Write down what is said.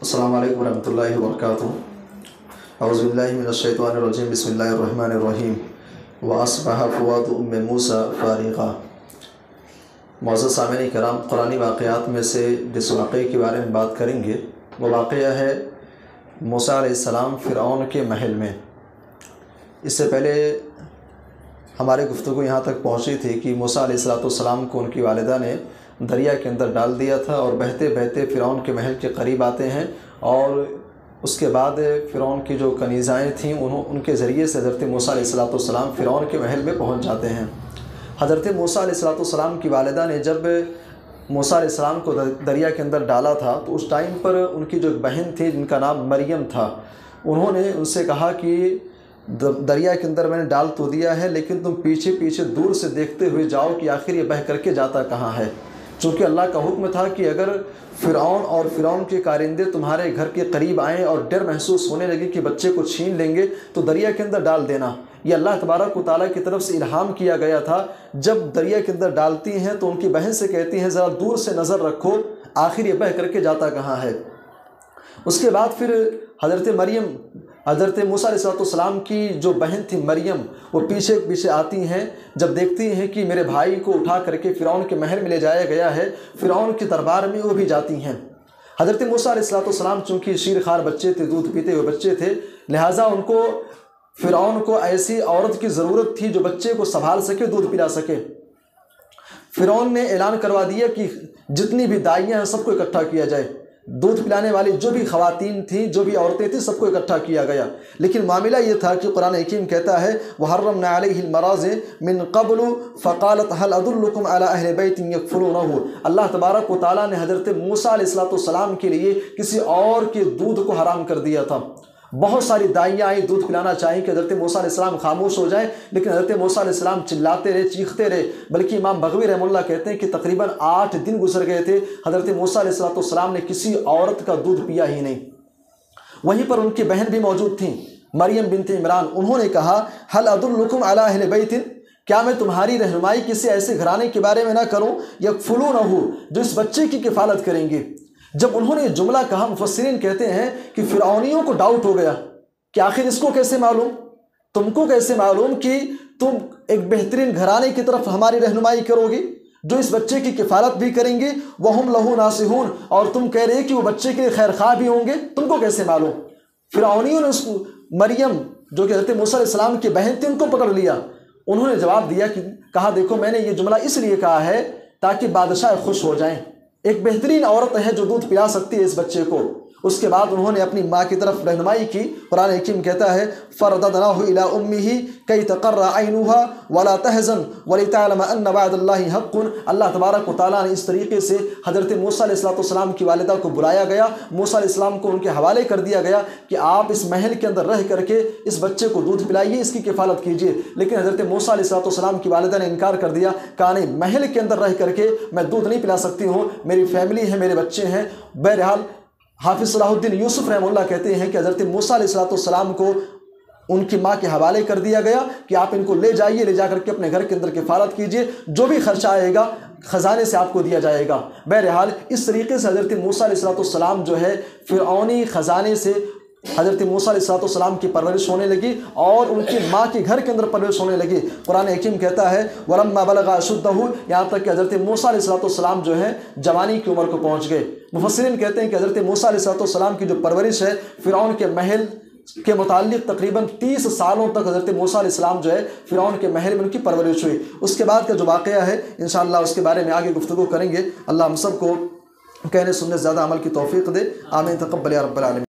السلام علیکم ورحمۃ اللہ وبرکاتہ۔ اعوذ باللہ من الشیطان الرجیم، بسم اللہ الرحمن الرحیم۔ وَأَصْبَحَ فُؤَادُ أُمِّ مُوسَىٰ فَارِغًا۔ معزز سامعین کرام، قرآنی واقعات میں سے جس واقعے کے بارے میں بات کریں گے وہ واقعہ ہے موسیٰ علیہ السلام فرعون کے محل میں۔ اس سے پہلے ہماری گفتگو یہاں تک پہنچی تھی کہ موسیٰ علیہ السلام کو ان کی والدہ نے دریا کے اندر ڈال دیا تھا اور بہتے بہتے فرعون کے محل کے قریب آتے ہیں، اور اس کے بعد فرعون کی جو کنیزائیں تھیں ان کے ذریعے سے حضرت موسیٰ علیہ السلام فرعون کے محل میں پہنچ جاتے ہیں۔ حضرت موسیٰ علیہ السلام کی والدہ نے جب موسیٰ علیہ السلام کو دریا کے اندر ڈالا تھا تو اس ٹائم پر ان کی جو ایک بہن تھی جن کا نام مریم تھا، انہوں نے ان سے کہا کہ دریا کے اندر میں نے ڈال تو دیا ہے، لیکن تم پیچھے پیچھے دور سے دیکھتے ہوئے جاؤ کہ آخر یہ بہہ کر کے جاتا کہاں ہے، چونکہ اللہ کا حکم تھا کہ اگر فرعون اور فرعون کے کارندے تمہارے گھر کے قریب آئیں اور ڈر محسوس ہونے لگے کہ بچے کو چھین لیں گے تو دریا کے اندر ڈال دینا۔ یہ اللہ تبارک و تعالیٰ کی طرف سے الہام کیا گیا تھا۔ جب دریا کے اندر ڈالتی ہیں تو ان کی بہن سے کہتی ہیں ذرا دور سے نظر رکھو آخر یہ بہہ کر کے جاتا کہاں ہے۔ اس کے بعد پھر حضرت موسیٰ علیہ السلام کی جو بہن تھی مریم، وہ پیچھے پیچھے آتی ہیں، جب دیکھتی ہیں کہ میرے بھائی کو اٹھا کر کے فرعون کے محل میں لے جایا گیا ہے، فرعون کے دربار میں وہ بھی جاتی ہیں۔ حضرت موسیٰ علیہ السلام چونکہ شیر خوار بچے تھے، دودھ پیتے ہوئے بچے تھے، لہٰذا فرعون کو ایسی عورت کی ضرورت تھی جو بچے کو سنبھال سکے، دودھ پلا سکے۔ فرعون نے اعلان کروا دیا کہ جتنی بھی دائیاں ہیں سب کو اکٹھا کیا جائے، دودھ پلانے والی جو بھی خواتین تھیں، جو بھی عورتیں تھیں، سب کو اکٹھا کیا گیا۔ لیکن معاملہ یہ تھا کہ قرآن حکیم کہتا ہے وَحَرَّمْنَا عَلَيْهِ الْمَرَاضِعَ مِن قَبْلُ فَقَالَتْ هَلْ أَدُلُّكُمْ عَلَىٰ أَهْلِ بَيْتٍ يَكْفُلُونَهُ۔ اللہ تبارک و تعالیٰ نے حضرت موسیٰ علیہ السلام کے لیے کسی اور کے دودھ کو حرام کر دیا تھا۔ بہت ساری دائیاں آئی دودھ پلانا چاہی کہ حضرت موسیٰ علیہ السلام خاموش ہو جائیں، لیکن حضرت موسیٰ علیہ السلام چلاتے رہے، چیختے رہے، بلکہ امام بغوی رحمہ اللہ کہتے ہیں کہ تقریباً 8 دن گزر گئے تھے، حضرت موسیٰ علیہ السلام نے کسی عورت کا دودھ پیا ہی نہیں۔ وہیں پر ان کی بہن بھی موجود تھیں، مریم بنت عمران، انہوں نے کہا هل ادلکم علی اہل بیت، کیا میں تمہاری رہنمائی کسی ایسے گھرانے کے بارے میں نہ کروں یکفلونہ، جو اس بچے کی کفالت کریں گے۔ جب انہوں نے یہ جملہ کہا، مفسرین کہتے ہیں کہ فرعونیوں کو ڈاؤٹ ہو گیا کہ آخر اس کو کیسے معلوم، تم کو کیسے معلوم کہ تم ایک بہترین گھرانے کی طرف ہماری رہنمائی کرو گی جو اس بچے کی کفالت بھی کریں گے، وَهُمْ لَهُ نَاصِحُونَ، اور تم کہہ رہے کہ وہ بچے کے لیے خیر خواہ بھی ہوں گے، تم کو کیسے معلوم۔ فرعونیوں نے اس مریم جو کہ حضرت موسیٰ علیہ السلام کی بہن تھی ان کو پکڑ لیا۔ انہوں نے جواب دیا کہ کہا دیکھو میں نے یہ جملہ اس لیے کہا ہے تاکہ بادشاہ خوش ہو جائیں، ایک بہترین عورت ہے جو دودھ پلا سکتی ہے اس بچے کو۔ اس کے بعد انہوں نے اپنی ماں کی طرف رہنمائی کی۔ قرآن حکیم کہتا ہے فَرَدَدْنَاهُ إِلَىٰ أُمِّهِ كَيْ تَقَرَّ عَيْنُهَا وَلَا تَحْزَنْ وَلِتَعْلَمَ أَنَّ وَعْدَ اللَّهِ حَقٌّ۔ اللہ تبارک و تعالیٰ نے اس طریقے سے حضرت موسیٰ علیہ السلام کی والدہ کو بلایا گیا، موسیٰ علیہ السلام کو ان کے حوالے کر دیا گیا کہ آپ اس محل کے اندر رہ کر کے اس بچے کو دودھ پلائیے، اس کی کفالت کیجیے۔ لیکن حضرت موسیٰ علیہ السلام کی والدہ نے انکار کر دیا، کہا نہیں، محل کے اندر رہ کر کے میں دودھ نہیں پلا سکتی ہوں، میری فیملی ہے، میرے بچے ہیں۔ بہرحال حافظ صلاح الدین یوسف رحمہ اللہ کہتے ہیں کہ حضرت موسیٰ علیہ السلام کو ان کی ماں کے حوالے کر دیا گیا کہ آپ ان کو لے جائیے، لے جا کر کے اپنے گھر کے اندر کفالت کیجیے، جو بھی خرچہ آئے گا خزانے سے آپ کو دیا جائے گا۔ بہرحال اس طریقے سے حضرت موسیٰ علیہ السلام جو ہے فرعونی خزانے سے حضرت موسیٰ علیہ السلام کی پرورش ہونے لگی اور ان کی ماں کے گھر کے اندر پرورش ہونے لگی۔ قرآن حکیم کہتا ہے وَلَمَّا بَلَغَ أَشُدَّهُ، یہاں تک کہ حضرت موسیٰ علیہ السلام جو ہے جوانی کی عمر کو پہنچ گئے۔ مفسرین کہتے ہیں کہ حضرت موسیٰ علیہ السلام کی جو پرورش ہے فرعون کے محل کے متعلق تقریباً 30 سالوں تک حضرت موسیٰ علیہ السلام جو ہے فرعون کے محل میں ان کی پرورش ہوئی۔ اس کے بعد کا جو واقعہ ہے انشاءاللہ اس کے بارے میں آگے گفتگو کریں گے۔ اللہ ہم سب کو کہنے سننے زیادہ عمل کی توفیق دے، آمین، تقبل یا رب العالمین۔